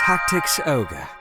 Tactics Ogre.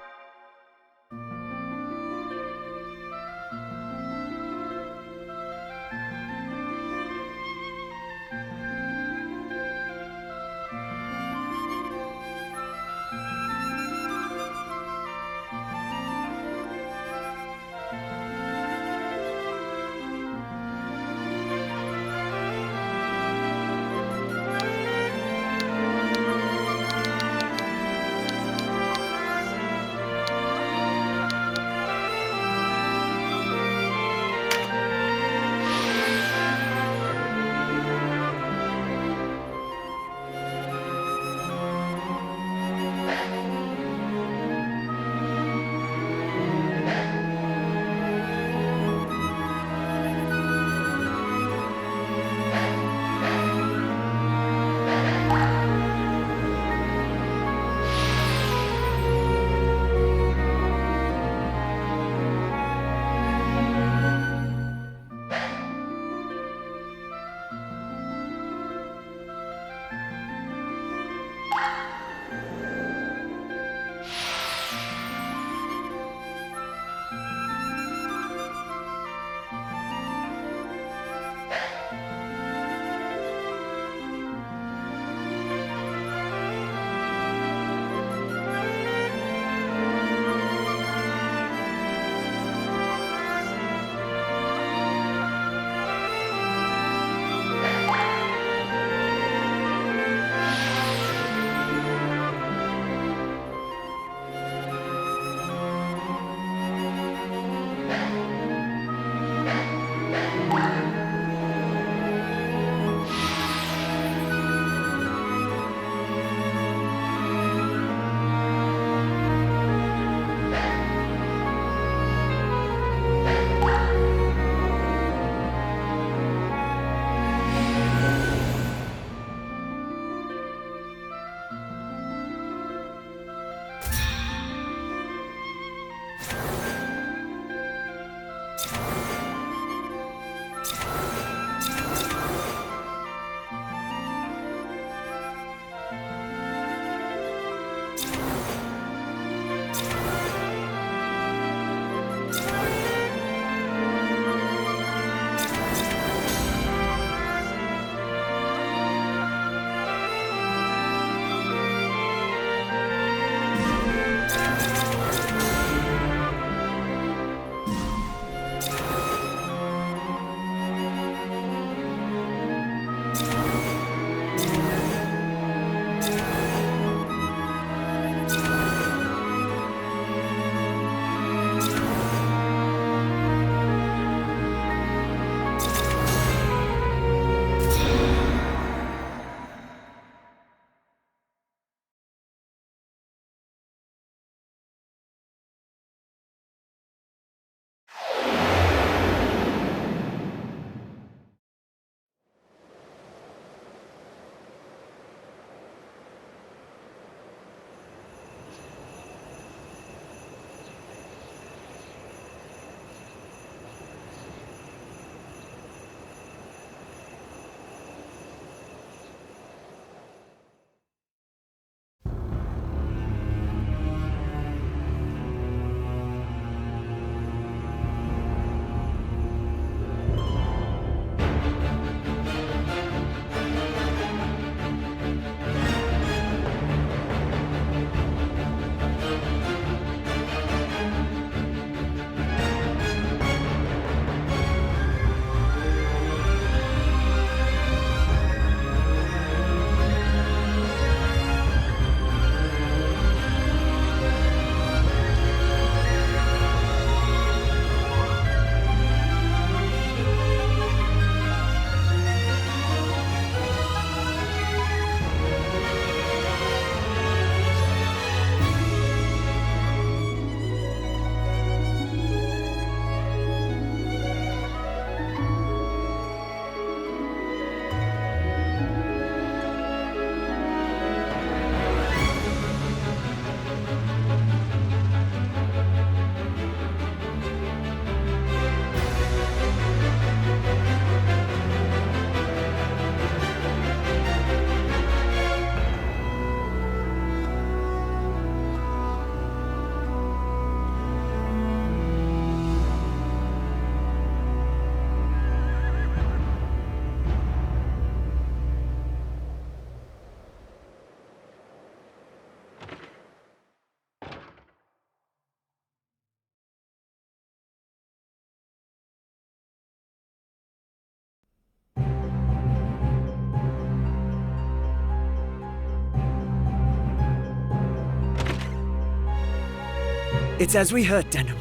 It's as we heard, Denham.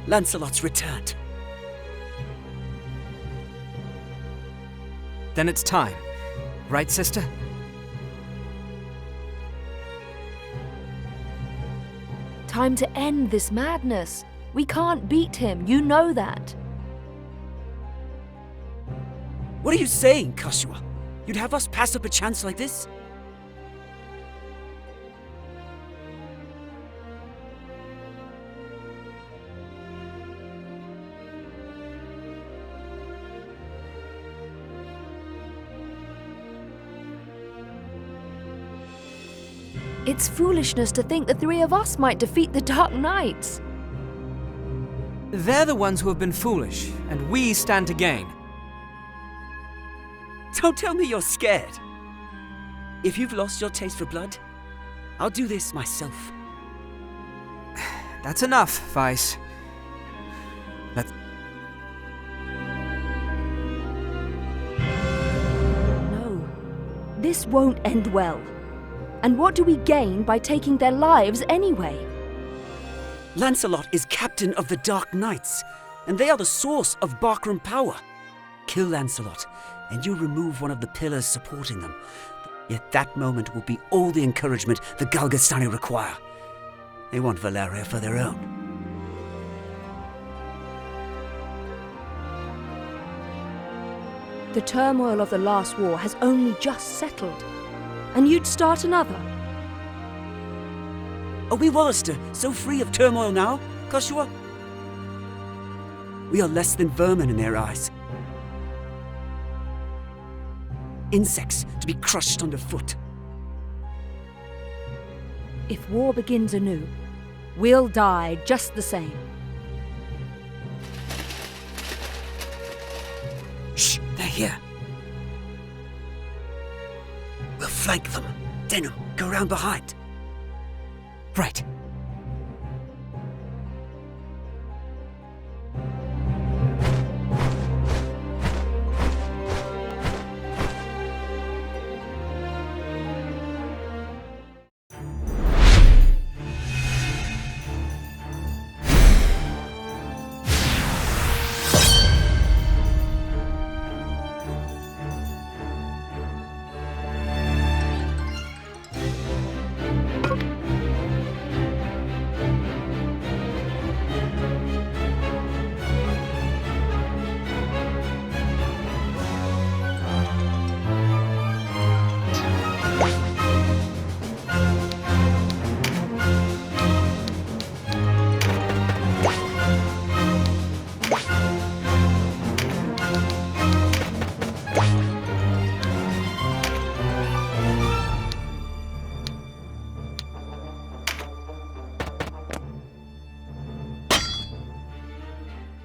Lancelot's returned. Then it's time. Right, sister? Time to end this madness. We can't beat him, you know that. What are you saying, Joshua? You'd have us pass up a chance like this? It's foolishness to think the three of us might defeat the Dark Knights. They're the ones who have been foolish, and we stand to gain. Don't tell me you're scared. If you've lost your taste for blood, I'll do this myself. That's enough, Vice. No, this won't end well. And what do we gain by taking their lives anyway? Lancelot is captain of the Dark Knights, and they are the source of Barkram power. Kill Lancelot, and you remove one of the pillars supporting them. Yet that moment will be all the encouragement the Galgastani require. They want Valeria for their own. The turmoil of the last war has only just settled. And you'd start another? Are we Wallister so free of turmoil now, Joshua? We are less than vermin in their eyes. Insects to be crushed underfoot. If war begins anew, we'll die just the same. Shh, they're here. We'll flank them. Denham, go round behind. Right.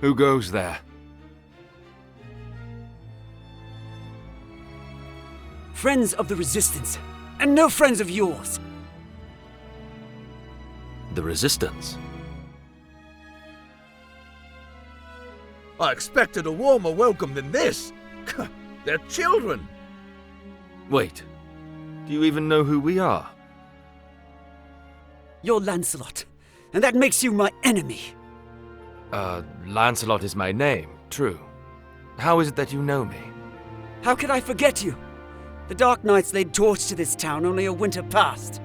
Who goes there? Friends of the Resistance, and no friends of yours. The Resistance? I expected a warmer welcome than this. They're children. Wait, do you even know who we are? You're Lancelot, and that makes you my enemy. Lancelot is my name, true. How is it that you know me? How could I forget you? The Dark Knights laid torch to this town only a winter past.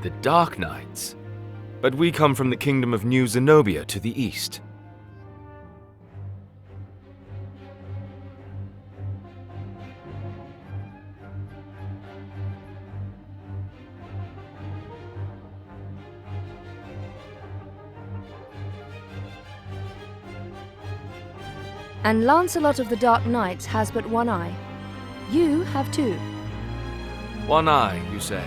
The Dark Knights? But we come from the kingdom of New Zenobia to the east. And Lancelot of the Dark Knights has but one eye. You have two. One eye, you say?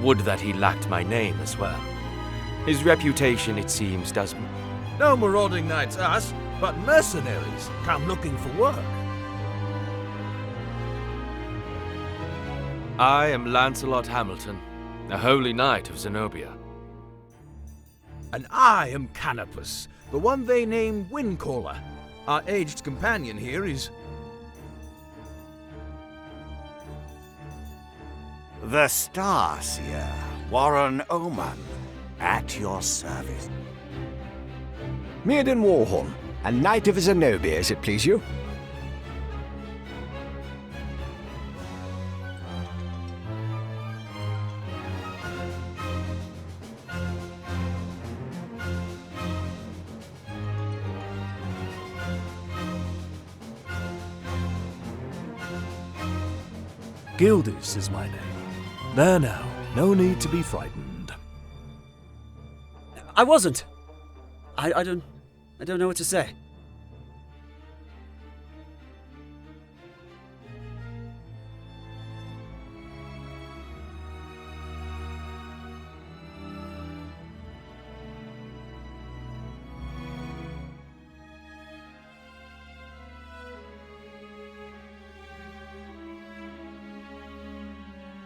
Would that he lacked my name as well. His reputation, it seems, does... No marauding knights us, but mercenaries come looking for work. I am Lancelot Hamilton, a holy knight of Zenobia. And I am Canopus, the one they named Windcaller. Our aged companion here is... The Starseer, Warren Oman. At your service. Mirden Warhorn, a knight of Zenobia, as it please you. Gildus is my name. There now, no need to be frightened. I wasn't. I don't know what to say.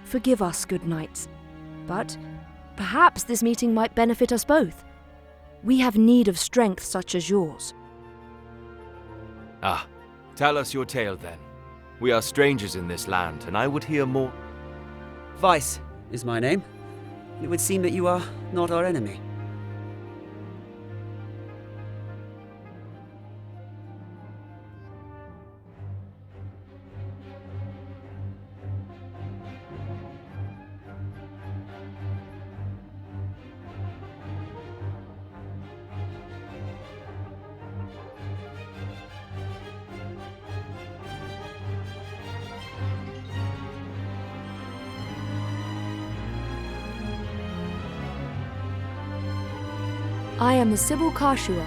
Forgive us, good knights, but perhaps this meeting might benefit us both. We have need of strength such as yours. Ah, tell us your tale then. We are strangers in this land, and I would hear more. Vice is my name. It would seem that you are not our enemy. I am the Sybil Karshua,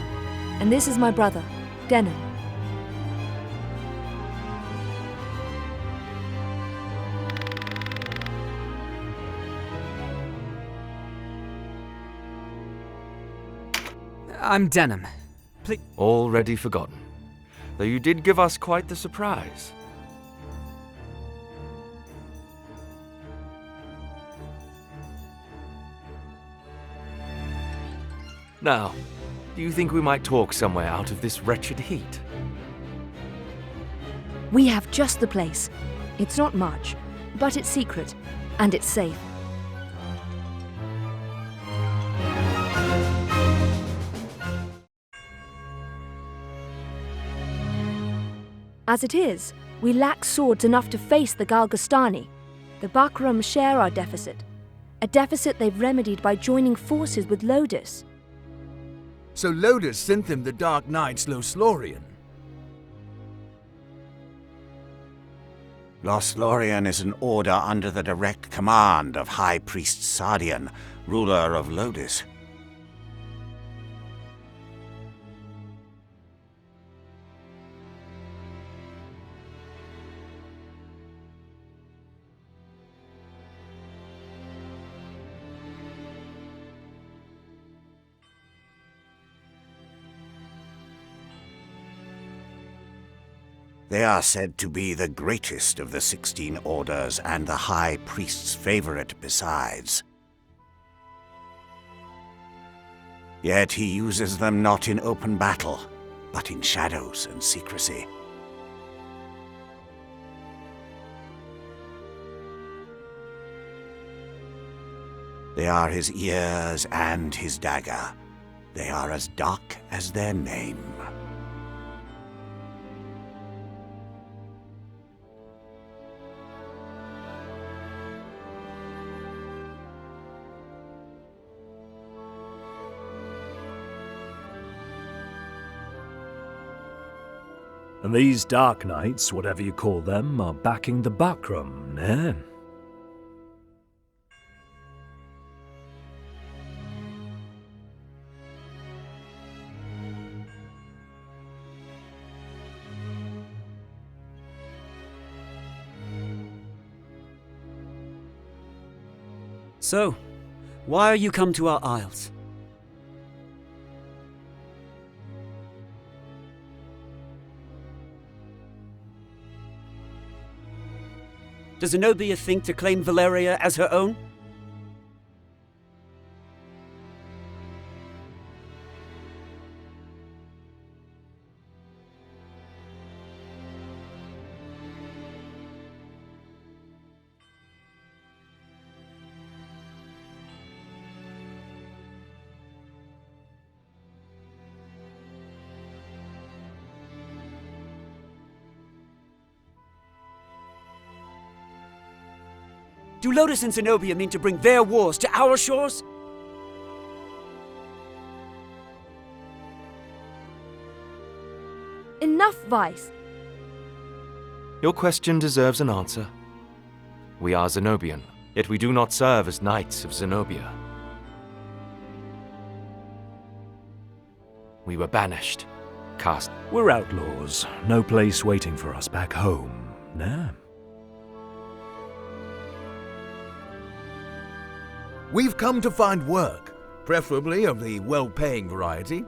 and this is my brother, Denon. I'm Denim. Already forgotten. Though you did give us quite the surprise. Now, do you think we might talk somewhere out of this wretched heat? We have just the place. It's not much, but it's secret, and it's safe. As it is, we lack swords enough to face the Galgastani. The Bakram share our deficit, a deficit they've remedied by joining forces with Lodis. So Lodis sent them the Dark Knight's Loslorian. Loslorian is an order under the direct command of High Priest Sardian, ruler of Lodis. They are said to be the greatest of the 16 orders and the High Priest's favorite besides. Yet he uses them not in open battle, but in shadows and secrecy. They are his ears and his dagger. They are as dark as their name. And these Dark Knights, whatever you call them, are backing the Bakram, eh? So, why are you come to our isles? Does Zenobia think to claim Valeria as her own? Do Lotus and Zenobia mean to bring their wars to our shores? Enough, Vice. Your question deserves an answer. We are Zenobian, yet we do not serve as knights of Zenobia. We were banished, cast. We're outlaws. No place waiting for us back home. Nah. We've come to find work, preferably of the well-paying variety.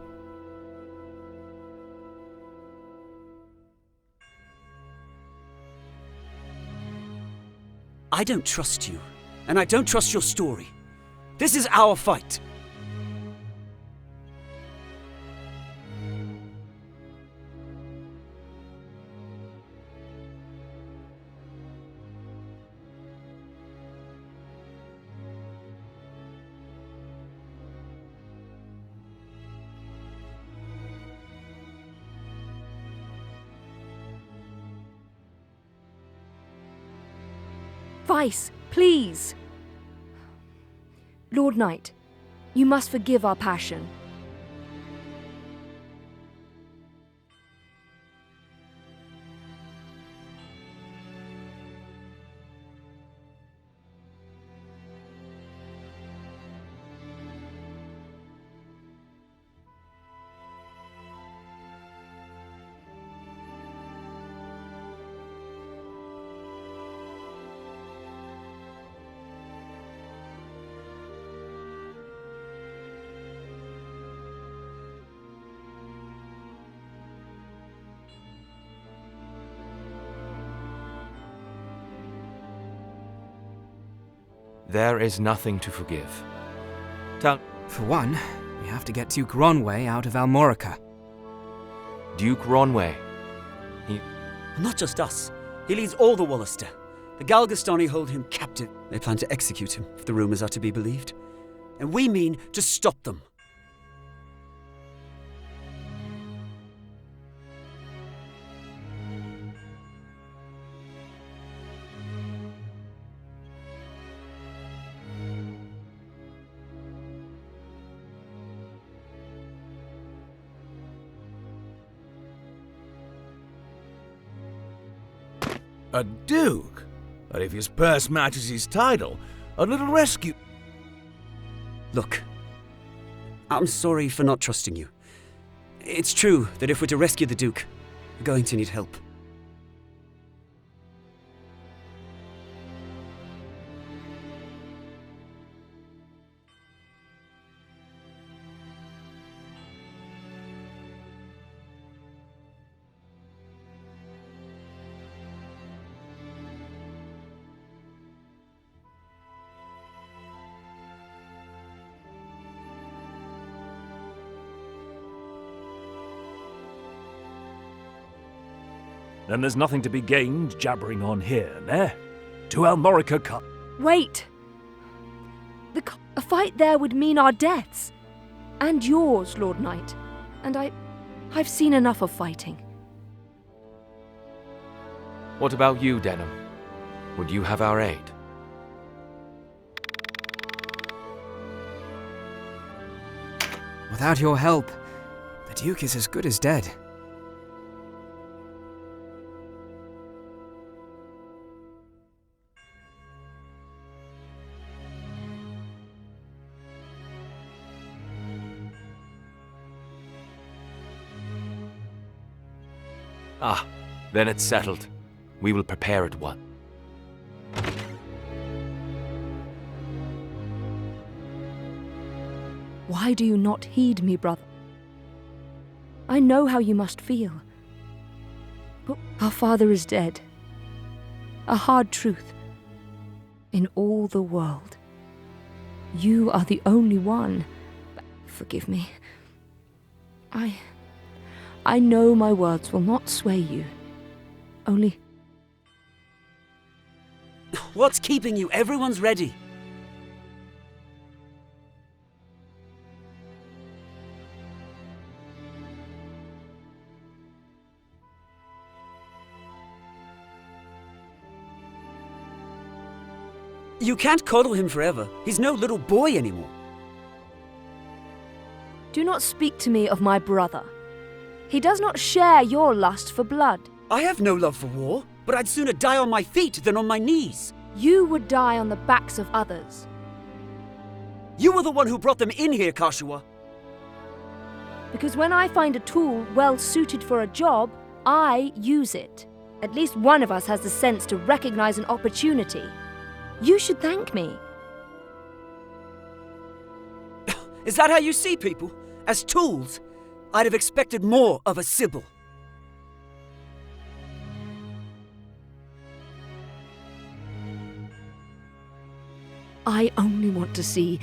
I don't trust you, and I don't trust your story. This is our fight. Vice, please. Lord Knight, you must forgive our passion. There is nothing to forgive. For one, we have to get Duke Ronway out of Almorica. Duke Ronway. Not just us. He leads all the Wollister. The Galgastani hold him captive. They plan to execute him, if the rumors are to be believed. And we mean to stop them. A duke? But if his purse matches his title, a little rescue... Look, I'm sorry for not trusting you. It's true that if we're to rescue the Duke, we're going to need help. Then there's nothing to be gained jabbering on here, nah? To Almorica Cup. Wait! A fight there would mean our deaths. And yours, Lord Knight. And I've seen enough of fighting. What about you, Denham? Would you have our aid? Without your help, the Duke is as good as dead. Ah, then it's settled. We will prepare at once. Why do you not heed me, brother? I know how you must feel. But our father is dead. A hard truth. In all the world. You are the only one. Forgive me. I know my words will not sway you. Only... What's keeping you? Everyone's ready. You can't coddle him forever. He's no little boy anymore. Do not speak to me of my brother. He does not share your lust for blood. I have no love for war, but I'd sooner die on my feet than on my knees. You would die on the backs of others. You were the one who brought them in here, Kashua. Because when I find a tool well suited for a job, I use it. At least one of us has the sense to recognize an opportunity. You should thank me. Is that how you see people? As tools? I'd have expected more of a Sybil. I only want to see...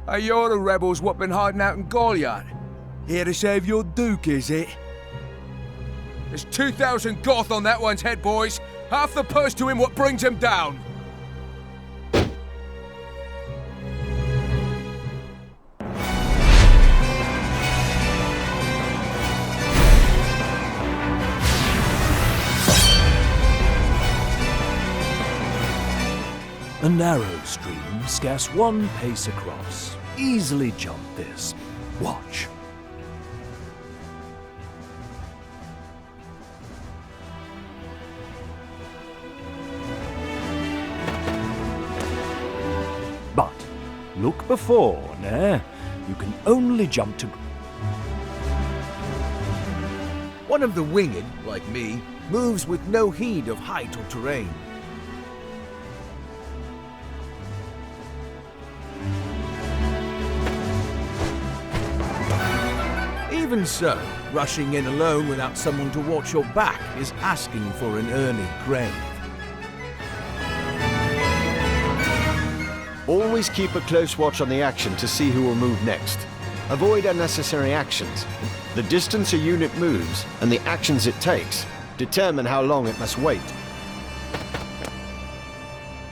Hey, you're the rebels what been hiding out in Goliath. Here to save your Duke, is it? There's 2,000 Goth on that one's head, boys. Half the purse to him what brings him down. A narrow stream, scarce one pace across. Easily jump this. Watch. But look before, nah. You can only jump to... One of the winged, like me, moves with no heed of height or terrain. Even so, rushing in alone without someone to watch your back is asking for an early grave. Always keep a close watch on the action to see who will move next. Avoid unnecessary actions. The distance a unit moves and the actions it takes determine how long it must wait.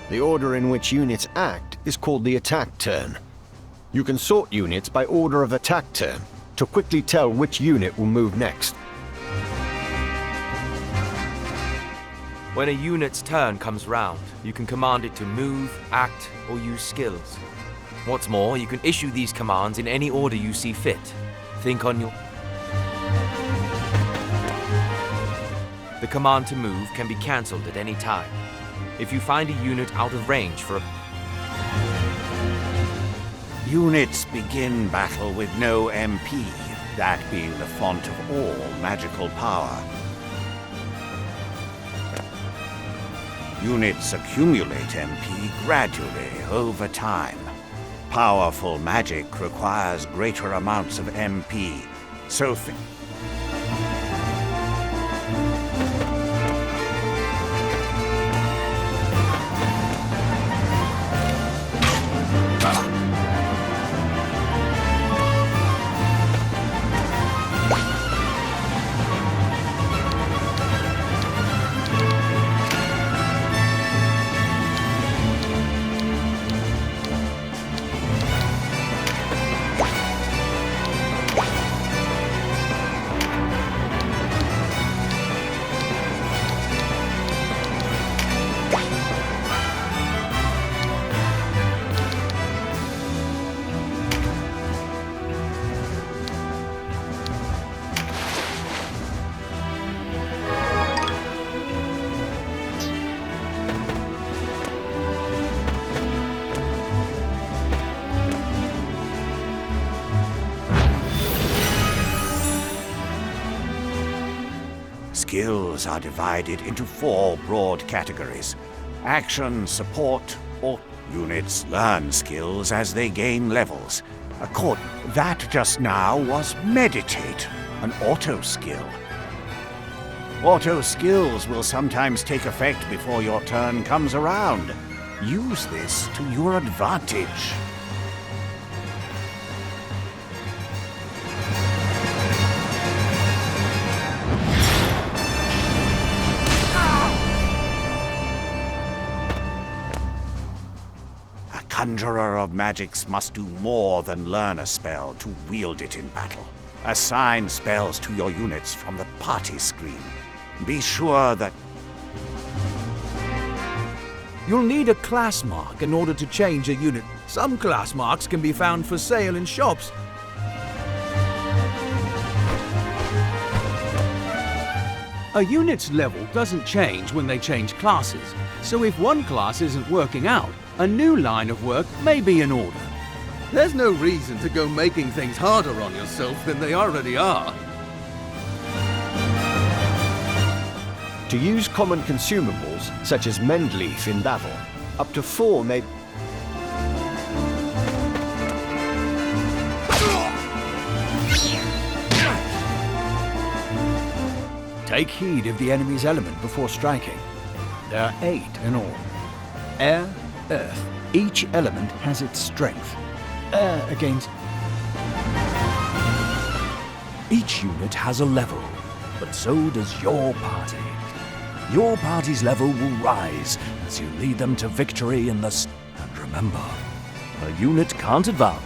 The order in which units act is called the attack turn. You can sort units by order of attack turn to quickly tell which unit will move next. When a unit's turn comes round, you can command it to move, act, or use skills. What's more, you can issue these commands in any order you see fit. Think on your... The command to move can be cancelled at any time. If you find a unit out of range for a... Units begin battle with no MP, that being the font of all magical power. Units accumulate MP gradually over time. Powerful magic requires greater amounts of MP, so Skills are divided into 4 broad categories: action, support, or units learn skills as they gain levels. That just now was meditate, an auto skill. Auto skills will sometimes take effect before your turn comes around. Use this to your advantage. A conjurer of magics must do more than learn a spell to wield it in battle. Assign spells to your units from the party screen. Be sure that You'll need a class mark in order to change a unit. Some class marks can be found for sale in shops. A unit's level doesn't change when they change classes, so if one class isn't working out, a new line of work may be in order. There's no reason to go making things harder on yourself than they already are. To use common consumables, such as mend leaf in battle, up to 4 may... Take heed of the enemy's element before striking. There are 8 in all. Air, earth. Each element has its strength. Air against... Each unit has a level, but so does your party. Your party's level will rise as you lead them to victory in the... And remember, a unit can't advance.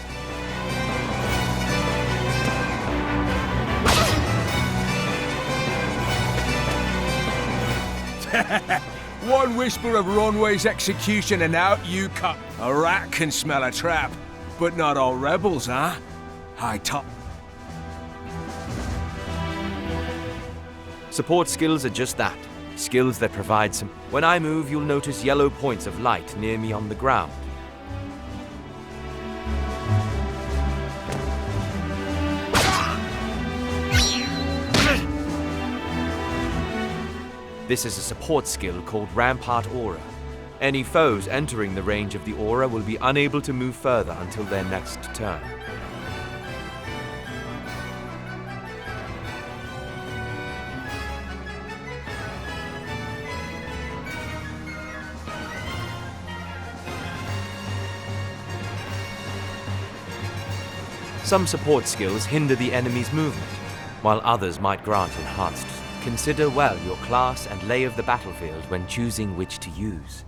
One whisper of Ronway's execution and out you cut. A rat can smell a trap, but not all rebels, huh? High top. Support skills are just that. Skills that provide some... When I move, you'll notice yellow points of light near me on the ground. This is a support skill called Rampart Aura. Any foes entering the range of the aura will be unable to move further until their next turn. Some support skills hinder the enemy's movement, while others might grant enhanced. Consider well your class and lay of the battlefield when choosing which to use.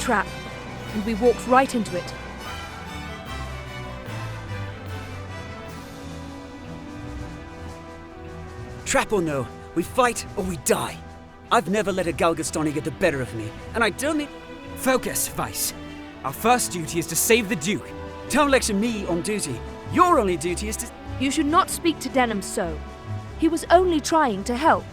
Trap, and we walked right into it. Trap or no, we fight or we die. I've never let a Galgastani get the better of me, and I don't need... Focus, Vice. Our first duty is to save the Duke. Don't lecture me on duty. Your only duty is to... You should not speak to Denham so. He was only trying to help.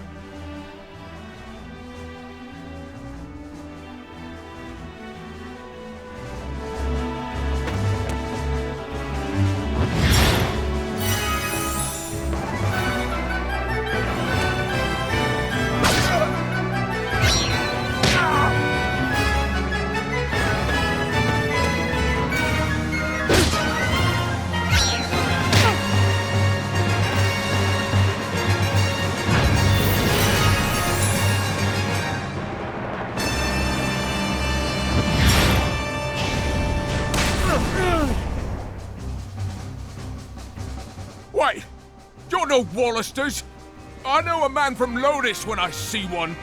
no Wallisters. I know a man from Lotus when I see one.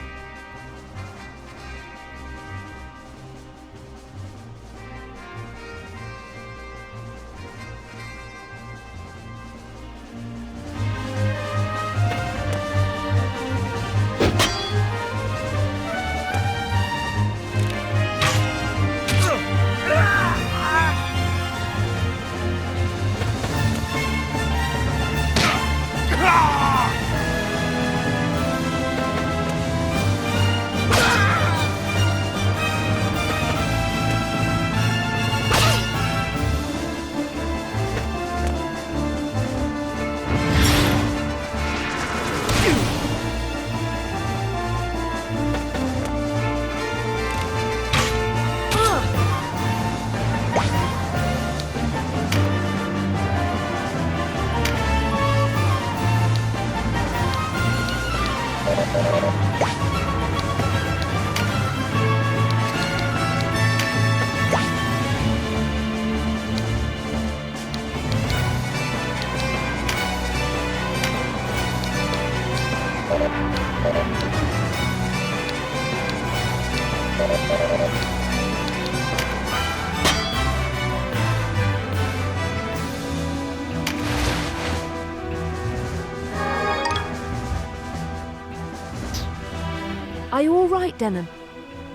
Are you all right, Denon?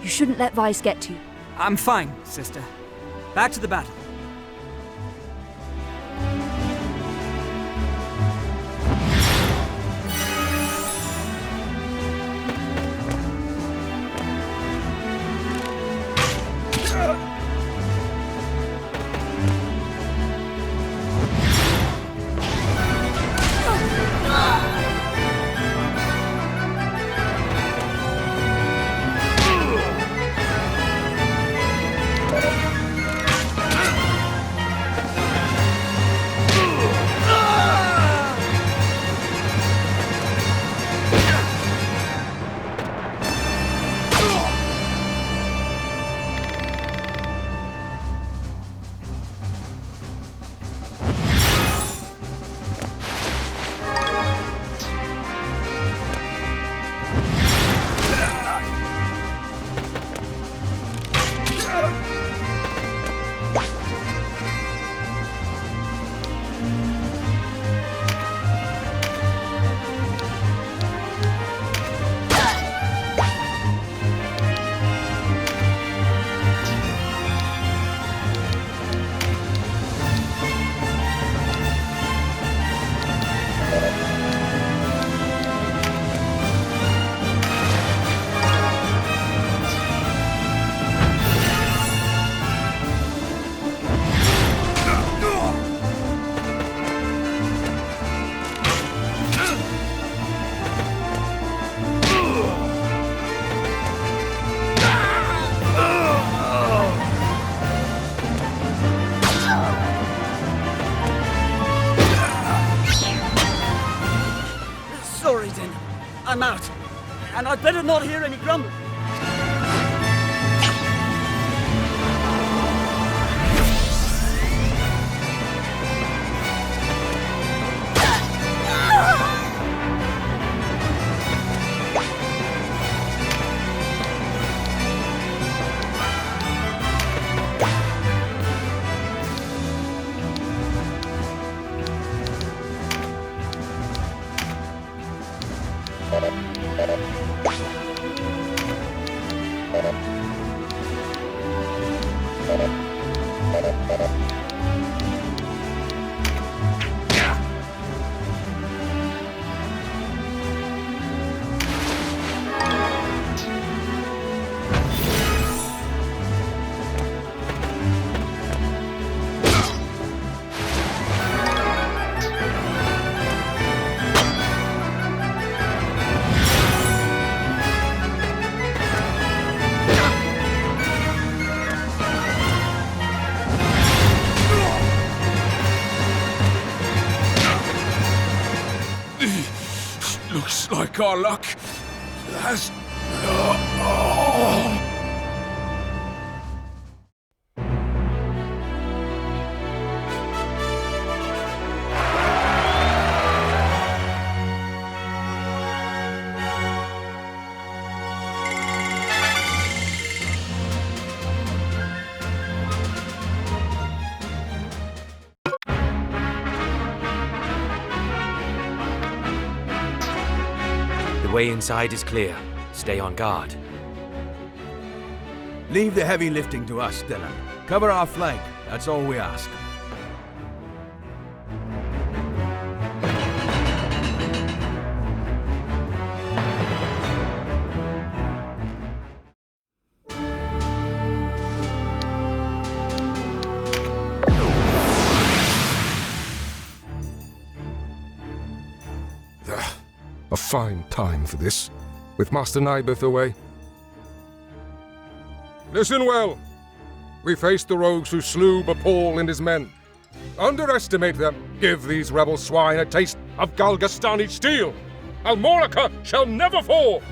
You shouldn't let Vice get to you. I'm fine, sister. Back to the battle. Sorry, Denon. I'm out. And I'd better not hear any grumbling. Looks like our luck has... way inside is clear. Stay on guard. Leave the heavy lifting to us, Dylan. Cover our flank. That's all we ask. A fine time for this, with Master Nibeth away. Listen well. We faced the rogues who slew Bapal and his men. Underestimate them. Give these rebel swine a taste of Galgastani steel. Almorica shall never fall.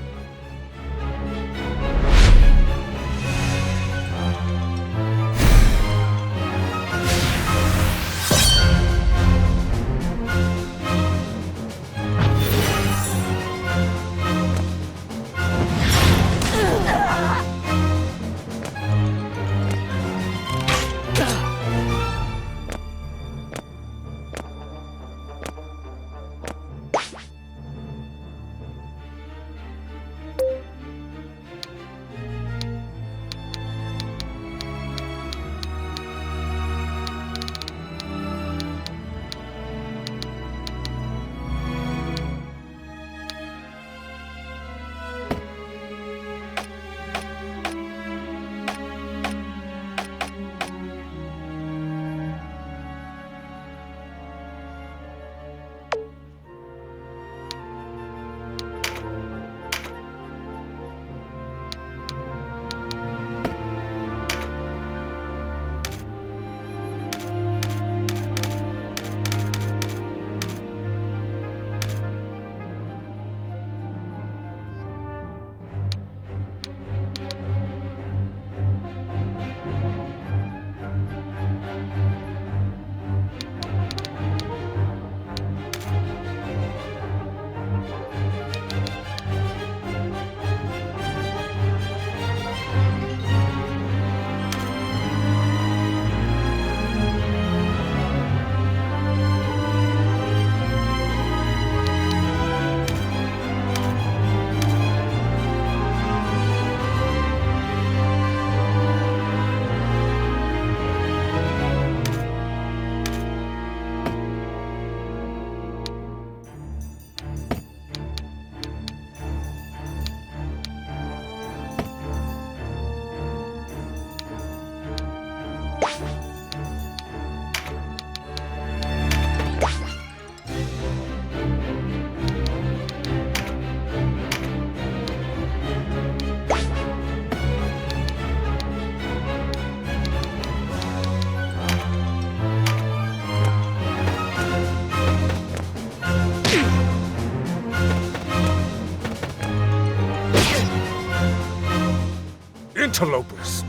Interlopers!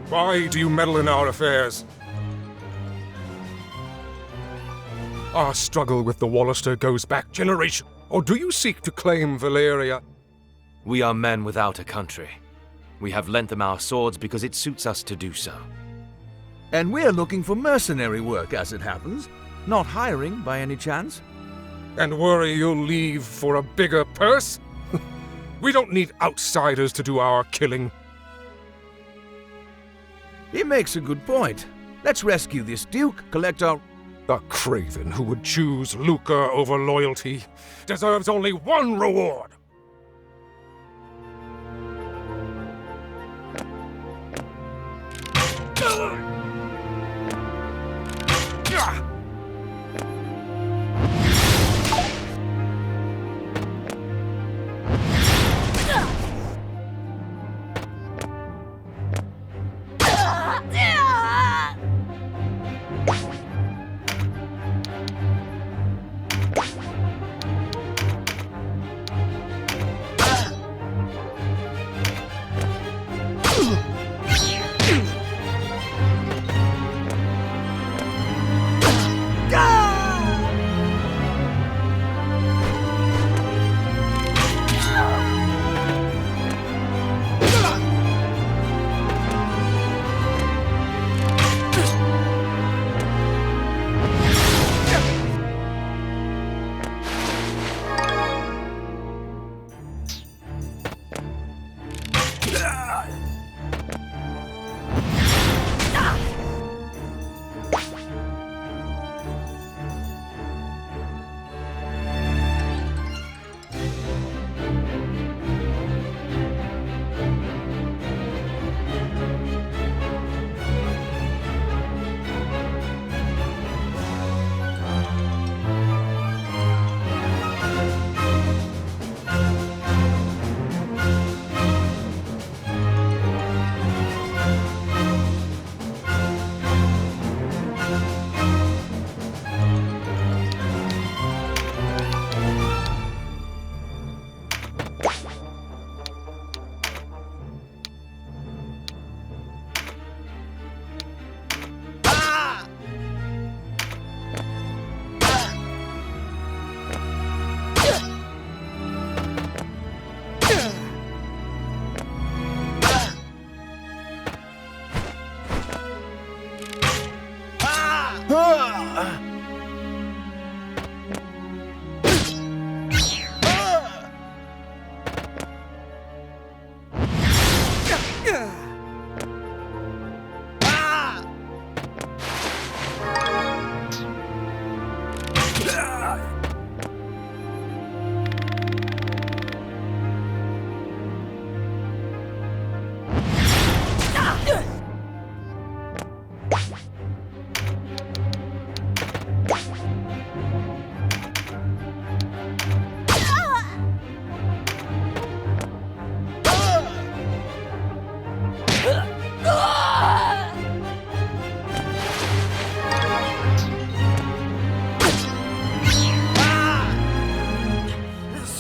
Why do you meddle in our affairs? Our struggle with the Wallister goes back generations. Or do you seek to claim Valeria? We are men without a country. We have lent them our swords because it suits us to do so. And we're looking for mercenary work, as it happens. Not hiring, by any chance. And worry you'll leave for a bigger purse? We don't need outsiders to do our killing. He makes a good point. Let's rescue this Duke, collect our... A craven who would choose lucre over loyalty deserves only one reward.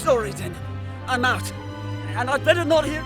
Sorry, then. I'm out. And I'd better not hear.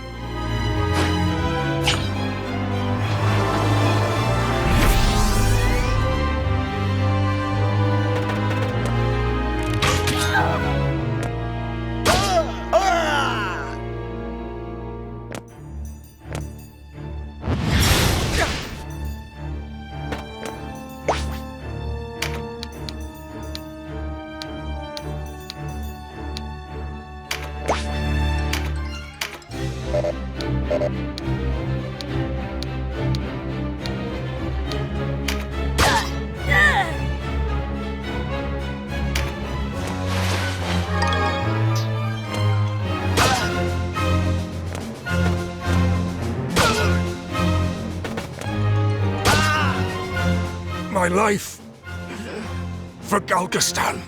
My life for Galgastan.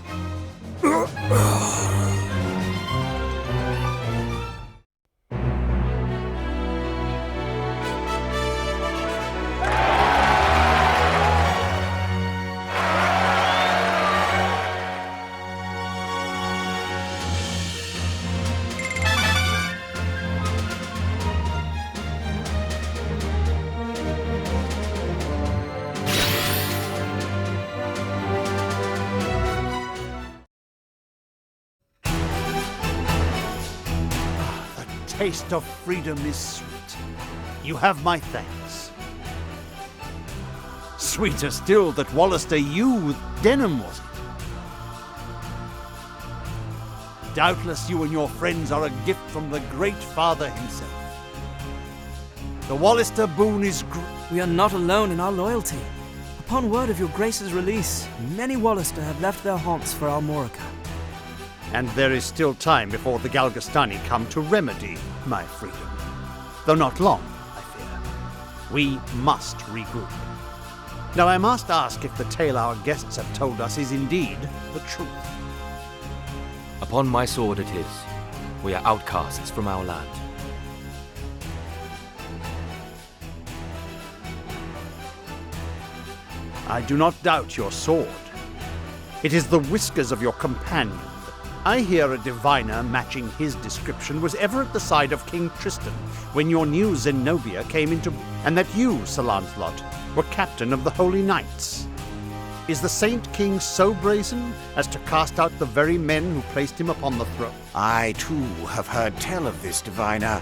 Taste of freedom is sweet. You have my thanks. Sweeter still that Wallister you with Denham, was it? Doubtless you and your friends are a gift from the Great Father himself. The Wallister boon is We are not alone in our loyalty. Upon word of your Grace's release, many Wallister have left their haunts for Almorica. And there is still time before the Galgastani come to remedy my freedom. Though not long, I fear. We must regroup. Now I must ask if the tale our guests have told us is indeed the truth. Upon my sword it is. We are outcasts from our land. I do not doubt your sword. It is the whiskers of your companion. I hear a diviner matching his description was ever at the side of King Tristan when your new Zenobia came into... and that you, Sir Lancelot, were captain of the Holy Knights. Is the Saint King so brazen as to cast out the very men who placed him upon the throne? I, too, have heard tell of this diviner,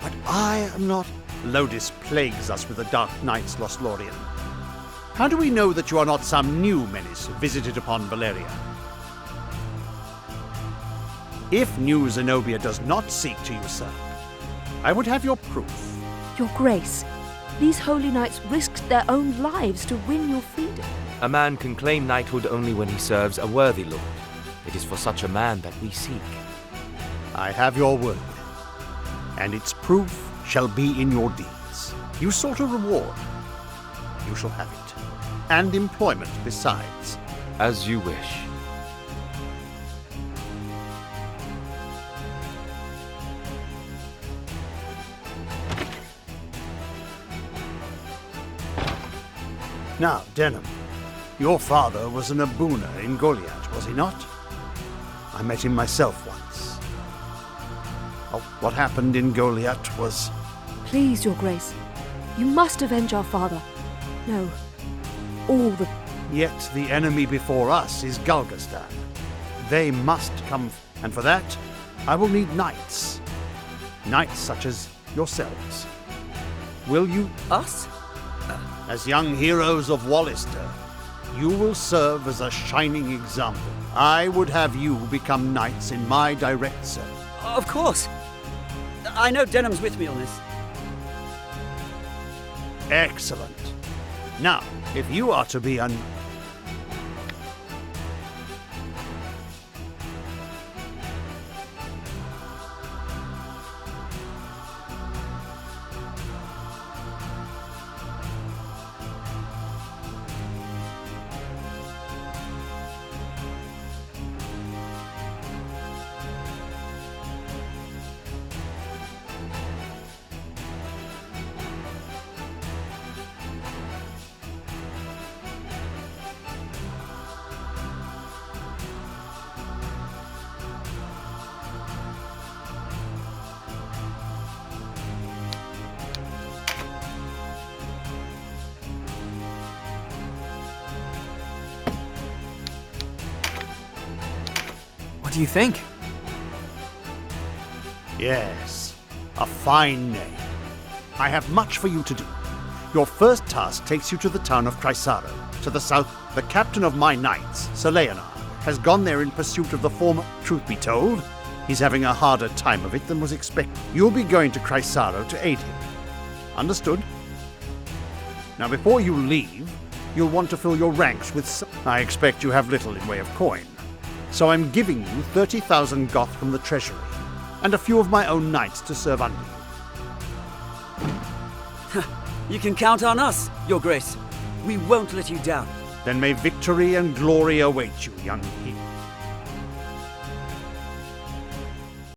but I am not... Lodis plagues us with the Dark Knights, Lothlorien. How do we know that you are not some new menace visited upon Valeria? If new Zenobia does not seek to usurp, I would have your proof. Your Grace, these holy knights risked their own lives to win your freedom. A man can claim knighthood only when he serves a worthy lord. It is for such a man that we seek. I have your word, and its proof shall be in your deeds. You sought a reward. You shall have it, and employment besides. As you wish. Now, Denham, your father was an Abuna in Goliath, was he not? I met him myself once. Oh, what happened in Goliath was... Please, Your Grace, you must avenge our father. No, all the... Yet the enemy before us is Galgastan. They must come, and for that, I will need knights. Knights such as yourselves. Will you... Us? As young heroes of Wallister, You will serve as a shining example. I would have you become knights in my direct service. Of course. I know Denham's with me on this. Excellent. Now, if you are to be What do you think? Yes, a fine name. I have much for you to do. Your first task takes you to the town of Chrysaro. To the south, the captain of my knights, Sir Leonard, has gone there in pursuit of the former. Truth be told, he's having a harder time of it than was expected. You'll be going to Chrysaro to aid him. Understood? Now, before you leave, you'll want to fill your ranks with some. I expect you have little in way of coin. So I'm giving you 30,000 goth from the treasury, and a few of my own knights to serve under you. You can count on us, Your Grace. We won't let you down. Then may victory and glory await you, young king.